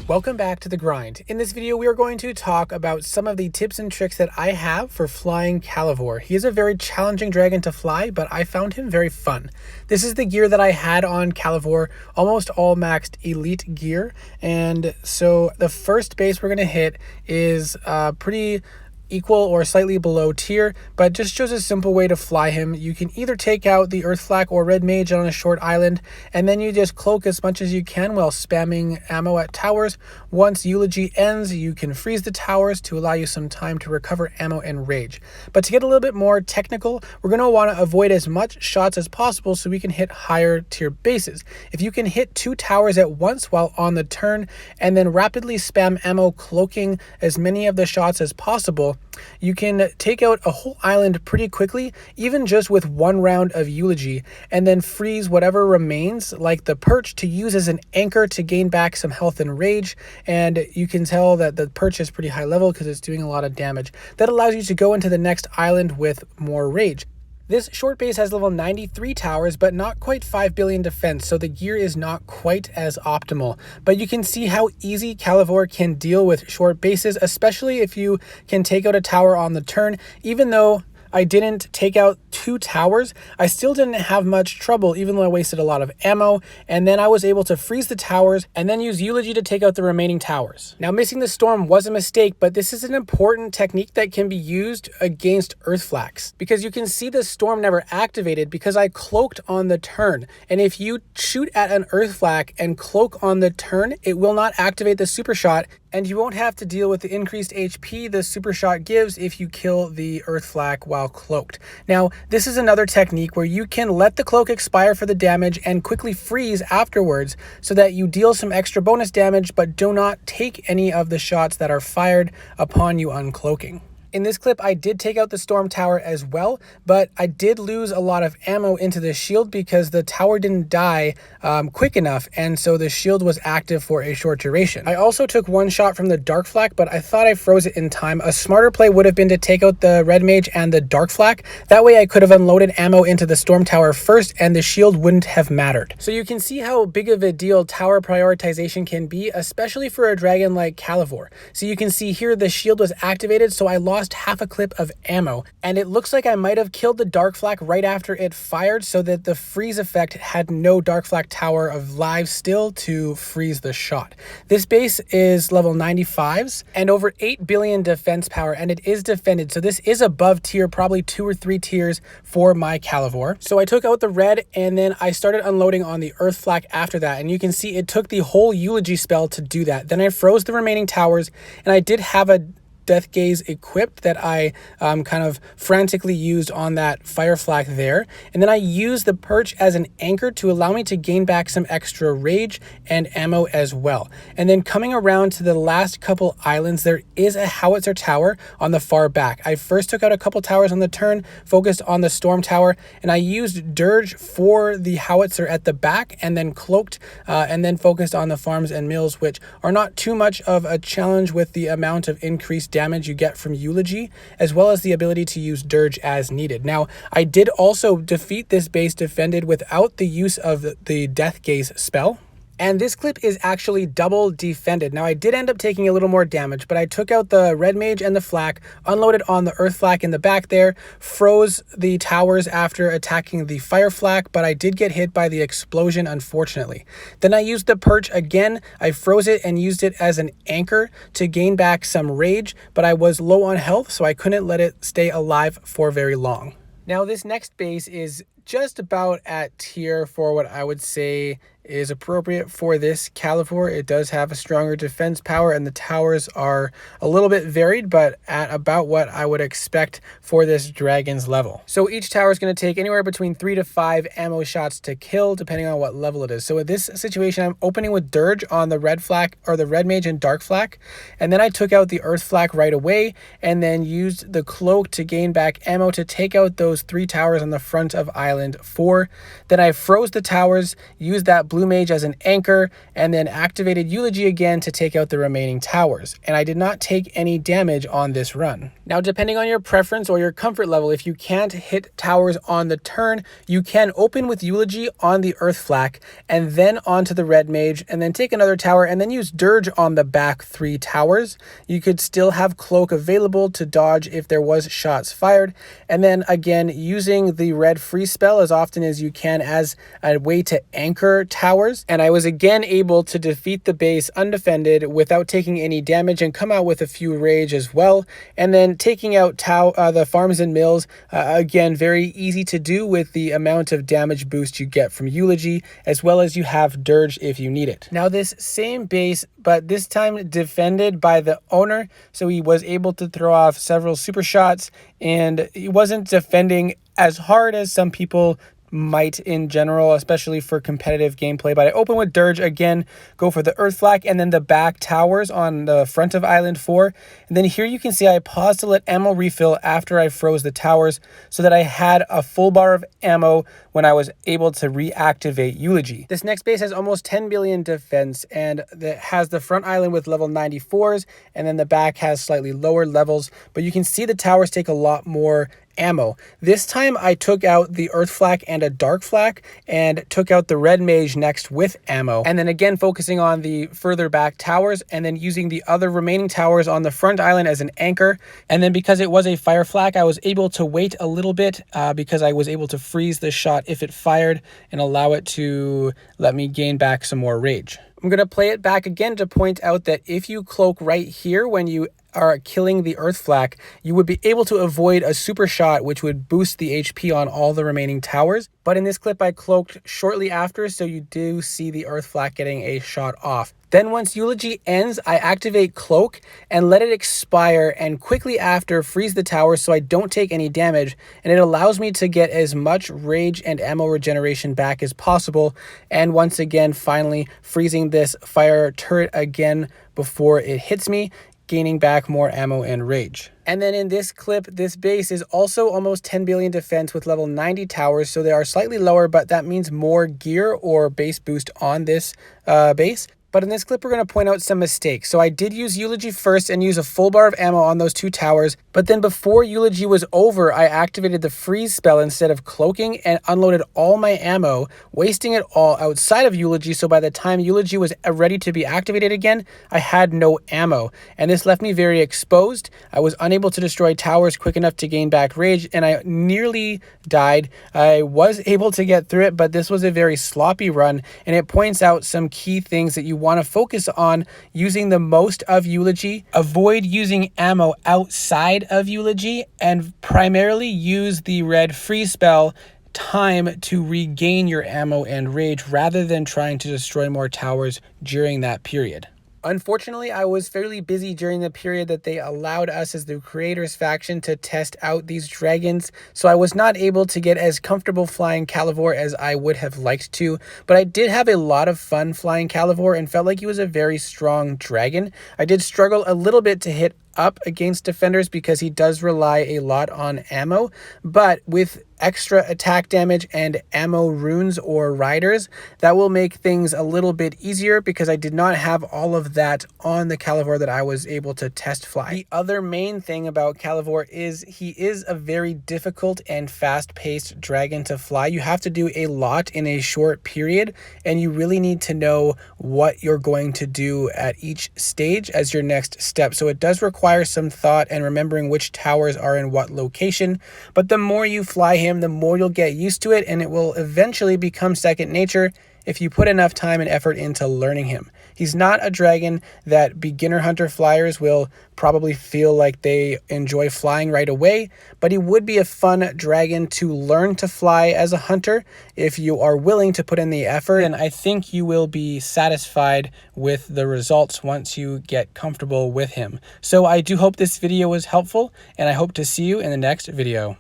Welcome back to The Grind. In this video, we are going to talk about some of the tips and tricks that I have for flying Calavore. He is a very challenging dragon to fly, but I found him very fun. This is the gear that I had on Calavore, almost all maxed elite gear. And so the first base we're going to hit is pretty equal or slightly below tier, but just shows a simple way to fly him. You can either take out the Earth Flak or Red Mage on a short island, and then you just cloak as much as you can while spamming ammo at towers. Once Eulogy ends, you can freeze the towers to allow you some time to recover ammo and rage. But to get a little bit more technical, we're going to want to avoid as much shots as possible so we can hit higher tier bases. If you can hit 2 towers at once while on the turn, and then rapidly spam ammo cloaking as many of the shots as possible, you can take out a whole island pretty quickly, even just with 1 round of Eulogy, and then freeze whatever remains, like the perch, to use as an anchor to gain back some health and rage. And you can tell that the perch is pretty high level because it's doing a lot of damage. That allows you to go into the next island with more rage. This short base has level 93 towers, but not quite 5 billion defense, so the gear is not quite as optimal. But you can see how easy Calivore can deal with short bases, especially if you can take out a tower on the turn. Even though I didn't take out 2 towers, I still didn't have much trouble, even though I wasted a lot of ammo, and then I was able to freeze the towers and then use Eulogy to take out the remaining towers. Now, missing the storm was a mistake, but this is an important technique that can be used against Earth Flaks, because you can see the storm never activated because I cloaked on the turn. And if you shoot at an Earth Flak and cloak on the turn, it will not activate the super shot, and you won't have to deal with the increased HP the super shot gives if you kill the Earth Flak while cloaked. Now, this is another technique where you can let the cloak expire for the damage and quickly freeze afterwards so that you deal some extra bonus damage but do not take any of the shots that are fired upon you uncloaking. In this clip, I did take out the storm tower as well, but I did lose a lot of ammo into the shield because the tower didn't die quick enough, and so the shield was active for a short duration. I also took 1 shot from the Dark Flak, but I thought I froze it in time. A smarter play would have been to take out the Red Mage and the Dark Flak. That way I could have unloaded ammo into the storm tower first, and the shield wouldn't have mattered. So you can see how big of a deal tower prioritization can be, especially for a dragon like Calivore. So you can see here the shield was activated, so I lost half a clip of ammo, and it looks like I might have killed the Dark Flak right after it fired so that the freeze effect had no Dark Flak tower of lives still to freeze the shot. This base is level 95s and over 8 billion defense power, and it is defended, so this is above tier, probably 2 or 3 tiers for my Calivore. So I took out the red, and then I started unloading on the Earth Flak after that, and you can see it took the whole Eulogy spell to do that. Then I froze the remaining towers, and I did have a Death Gaze equipped that I kind of frantically used on that Fire Flak there. And then I used the perch as an anchor to allow me to gain back some extra rage and ammo as well. And then coming around to the last couple islands, there is a howitzer tower on the far back. I first took out a couple towers on the turn, focused on the storm tower, and I used Dirge for the howitzer at the back, and then cloaked and then focused on the farms and mills, which are not too much of a challenge with the amount of increased damage you get from Eulogy, as well as the ability to use Dirge as needed. Now, I did also defeat this base defended without the use of the Death Gaze spell. And this clip is actually double defended. Now, I did end up taking a little more damage, but I took out the Red Mage and the Flak, unloaded on the Earth Flak in the back there, froze the towers after attacking the Fire Flak, but I did get hit by the explosion, unfortunately. Then I used the perch again. I froze it and used it as an anchor to gain back some rage, but I was low on health, so I couldn't let it stay alive for very long. Now, this next base is just about at tier for what I would say is appropriate for this Calivore. It does have a stronger defense power, and the towers are a little bit varied, but at about what I would expect for this dragon's level. So each tower is going to take anywhere between 3 to 5 ammo shots to kill, depending on what level it is. So in this situation, I'm opening with Dirge on the Red Flak, or the Red Mage and Dark Flak, and then I took out the Earth Flak right away, and then used the cloak to gain back ammo to take out those 3 towers on the front of island island 4. Then I froze the towers, used that blue mage as an anchor, and then activated Eulogy again to take out the remaining towers. And I did not take any damage on this run. Now, depending on your preference or your comfort level, if you can't hit towers on the turn, you can open with Eulogy on the Earth Flak and then onto the red mage and then take another tower and then use Dirge on the back 3 towers. You could still have Cloak available to dodge if there was shots fired. And then again, using the red freeze spell as often as you can as a way to anchor towers. And I was again able to defeat the base undefended without taking any damage and come out with a few rage as well. And then taking out the farms and mills, again, very easy to do with the amount of damage boost you get from Eulogy, as well as you have Dirge if you need it. Now this same base, but this time defended by the owner, so he was able to throw off several super shots, and he wasn't defending as hard as some people might in general, especially for competitive gameplay. But I open with Dirge again, go for the Earth Flak and then the back towers on the front of Island 4. And then here you can see I paused to let ammo refill after I froze the towers so that I had a full bar of ammo when I was able to reactivate Eulogy. This next base has almost 10 billion defense and it has the front island with level 94s and then the back has slightly lower levels, but you can see the towers take a lot more ammo. This time I took out the Earth Flak and a Dark Flak and took out the red mage next with ammo. And then again focusing on the further back towers and then using the other remaining towers on the front island as an anchor. And then because it was a fire flak, I was able to wait a little bit because I was able to freeze the shot if it fired and allow it to let me gain back some more rage. I'm going to play it back again to point out that if you cloak right here when you are killing the Earth Flak, you would be able to avoid a super shot which would boost the HP on all the remaining towers. But in this clip I cloaked shortly after, so you do see the Earth Flak getting a shot off. Then once Eulogy ends, I activate Cloak and let it expire and quickly after freeze the tower so I don't take any damage, and it allows me to get as much rage and ammo regeneration back as possible, and once again finally freezing this fire turret again before it hits me, gaining back more ammo and rage. And then in this clip, this base is also almost 10 billion defense with level 90 towers, so they are slightly lower, but that means more gear or base boost on this base. But in this clip, we're going to point out some mistakes. So I did use Eulogy first and use a full bar of ammo on those 2 towers. But then before Eulogy was over, I activated the freeze spell instead of cloaking and unloaded all my ammo, wasting it all outside of Eulogy. So by the time Eulogy was ready to be activated again, I had no ammo. And this left me very exposed. I was unable to destroy towers quick enough to gain back rage, and I nearly died. I was able to get through it, but this was a very sloppy run, and it points out some key things that you want to focus on using the most of Eulogy. Avoid using ammo outside of Eulogy and primarily use the red freeze spell time to regain your ammo and rage rather than trying to destroy more towers during that period. Unfortunately, I was fairly busy during the period that they allowed us as the creators faction to test out these dragons, so I was not able to get as comfortable flying Calivore as I would have liked to, but I did have a lot of fun flying Calivore and felt like he was a very strong dragon. I did struggle a little bit to hit up against defenders because he does rely a lot on ammo, but with extra attack damage and ammo runes or riders, that will make things a little bit easier because I did not have all of that on the Calivore that I was able to test fly. The other main thing about Calivore is he is a very difficult and fast-paced dragon to fly. You have to do a lot in a short period, and you really need to know what you're going to do at each stage as your next step. So it does require some thought and remembering which towers are in what location, but the more you fly him, the more you'll get used to it, and it will eventually become second nature if you put enough time and effort into learning him. He's not a dragon that beginner hunter flyers will probably feel like they enjoy flying right away, but he would be a fun dragon to learn to fly as a hunter if you are willing to put in the effort, and I think you will be satisfied with the results once you get comfortable with him. So I do hope this video was helpful, and I hope to see you in the next video.